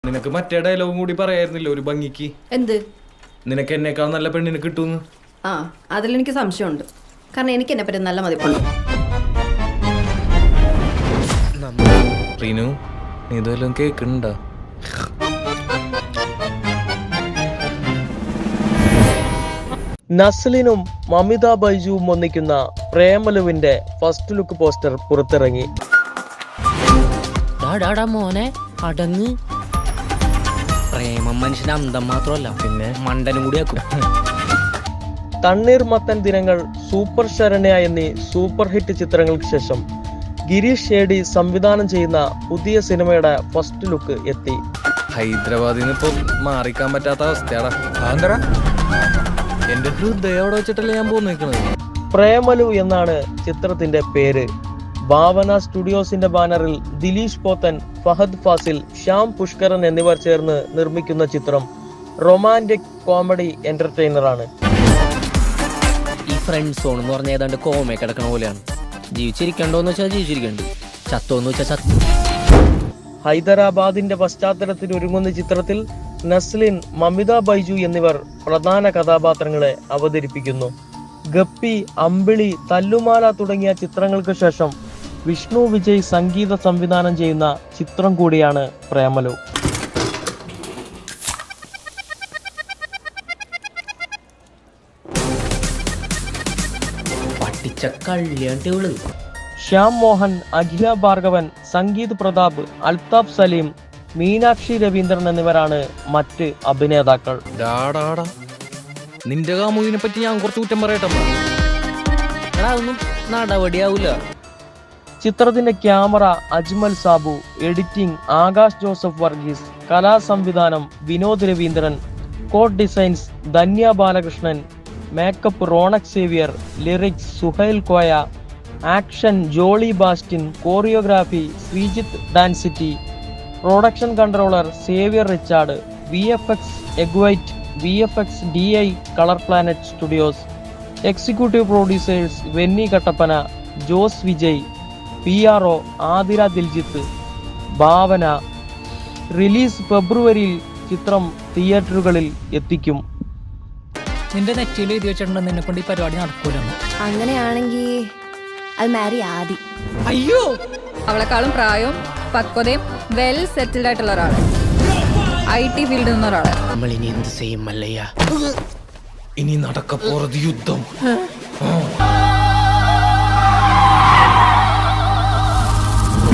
നിനക്ക് മറ്റേ ഡയലോഗും കൂടി പറയായിരുന്നില്ല ഒരു ഭംഗിക്ക്. എന്ത്? നിനക്ക് എന്നേക്കാൾ നല്ല പെണ്ണിനെ കിട്ടുമെന്ന്. ആ, അതിലെനിക്ക് സംശയമുണ്ട്. കാരണം എനിക്ക് എന്നെ പറ്റി നല്ല മതിപ്പുണ്ട്. റീനു, നീ ഇതെല്ലാം കേൾക്കുന്നുണ്ടോ? നസ്ലിനും മമിത ബൈജുവും ഒന്നിക്കുന്ന പ്രേമലുവിന്റെ ഫസ്റ്റ് ലുക്ക് പോസ്റ്റർ പുറത്തിറങ്ങി. മോനെ അടങ്ങ്. പ്രേമം മനുഷ്യന്റെ അന്തം മാത്രമല്ല, പിന്നെ മണ്ടനും കൂടി ആക്കും. തണ്ണീർമത്തൻ ദിനങ്ങൾ, സൂപ്പർ ശരണ്യ എന്നീ സൂപ്പർ ഹിറ്റ് ചിത്രങ്ങൾക്ക് ശേഷം ഗിരീഷ് ഷേഡി സംവിധാനം ചെയ്യുന്ന പുതിയ സിനിമയുടെ ഫസ്റ്റ് ലുക്ക് എത്തി. ഹൈദരാബാദിൽ നിന്ന് ഇപ്പൊ മാറിക്കാൻ പറ്റാത്ത അവസ്ഥയാടാ. എന്റെ ഹൃദയം അവിടെ വെച്ചിട്ടല്ലേ ഞാൻ പോന്നിരിക്കുന്നത്. പ്രേമലു എന്നാണ് ചിത്രത്തിന്റെ പേര്. ഭാവന സ്റ്റുഡിയോസിന്റെ ബാനറിൽ ദിലീഷ് പോത്തൻ, ഫഹദ് ഫാസിൽ, ശ്യാം പുഷ്കരൻ എന്നിവർ ചേർന്ന് നിർമ്മിക്കുന്ന ചിത്രം റൊമാൻറ്റിക് കോമഡി എന്റർടൈനറാണ്. ഈ ഫ്രണ്ട് സോൺ എന്ന് പറഞ്ഞ ഏതാണ്ട് കോമ കിടക്കണ പോലെയാണ്. ജീവിച്ചിരിക്കണ്ടോന്ന് വെച്ചാൽ ജീവിച്ചിരിക്കണ്ട്, ചത്തോന്ന് വെച്ചാൽ ചത്തു. ഹൈദരാബാദിന്റെ പശ്ചാത്തലത്തിൽ ഒരുങ്ങുന്ന ചിത്രത്തിൽ നസ്ലിൻ, മമിത ബൈജു എന്നിവർ പ്രധാന കഥാപാത്രങ്ങളെ അവതരിപ്പിക്കുന്നു. ഗപ്പി, അമ്പിളി, തല്ലുമാല തുടങ്ങിയ ചിത്രങ്ങൾക്ക് ശേഷം വിഷ്ണു വിജയ് സംഗീത സംവിധാനം ചെയ്യുന്ന ചിത്രം കൂടിയാണ് പ്രേമലു. ശ്യാം മോഹൻ, അഖില ഭാർഗവൻ, സംഗീത് പ്രതാപ്, അൽതാഫ് സലീം, മീനാക്ഷി രവീന്ദ്രൻ എന്നിവരാണ് മറ്റ് അഭിനേതാക്കൾ. നിന്റെ കാമുകിനെ പറ്റി ഞാൻ കുറച്ച് കുറ്റം പറയട്ടെ. അതൊന്നും നടപടിയാവൂല. ചിത്രത്തിന്റെ ക്യാമറ അജ്മൽ സാബു, എഡിറ്റിംഗ് ആകാശ് ജോസഫ് വർഗീസ്, കലാസംവിധാനം വിനോദ് രവീന്ദ്രൻ, കോഡ് designs Dhanya Balakrishnan, makeup Ronak Xavier, lyrics Suhail Koya, action Jolly Bastin, choreography Sreejith ഡാൻസിറ്റി, production controller Xavier Richard, VFX Eggwhite, VFX DI colour planet studios, executive producers Venny Kattappana, Jose Vijay, PRO Athira Diljith. Bhavana. Release ഫെബ്രുവരിയിൽ. ചിത്രം തിയേറ്ററുകളിൽ എത്തിക്കും. നിന്റെ നെറ്റിയിൽ എഴുതി വെച്ചിട്ടുണ്ടോ നിന്നെ കൊണ്ട് ഈ പരിപാടി നടക്കൂല? അങ്ങനെയാണെങ്കിൽ അത് മാരി ആദി. അയ്യോ, അവളെക്കാളും പ്രായവും പക്വതയും വെൽ സെറ്റിൽഡ് ആയിട്ടുള്ള ഒരാള്, IT ഫീൽഡിൽ നിന്ന ഒരാള്. നമ്മൾ ഇനി എന്ത് ചെയ്യും മല്ലയ്യ? ഇനി നടക്കപ്പോറത് യുദ്ധം.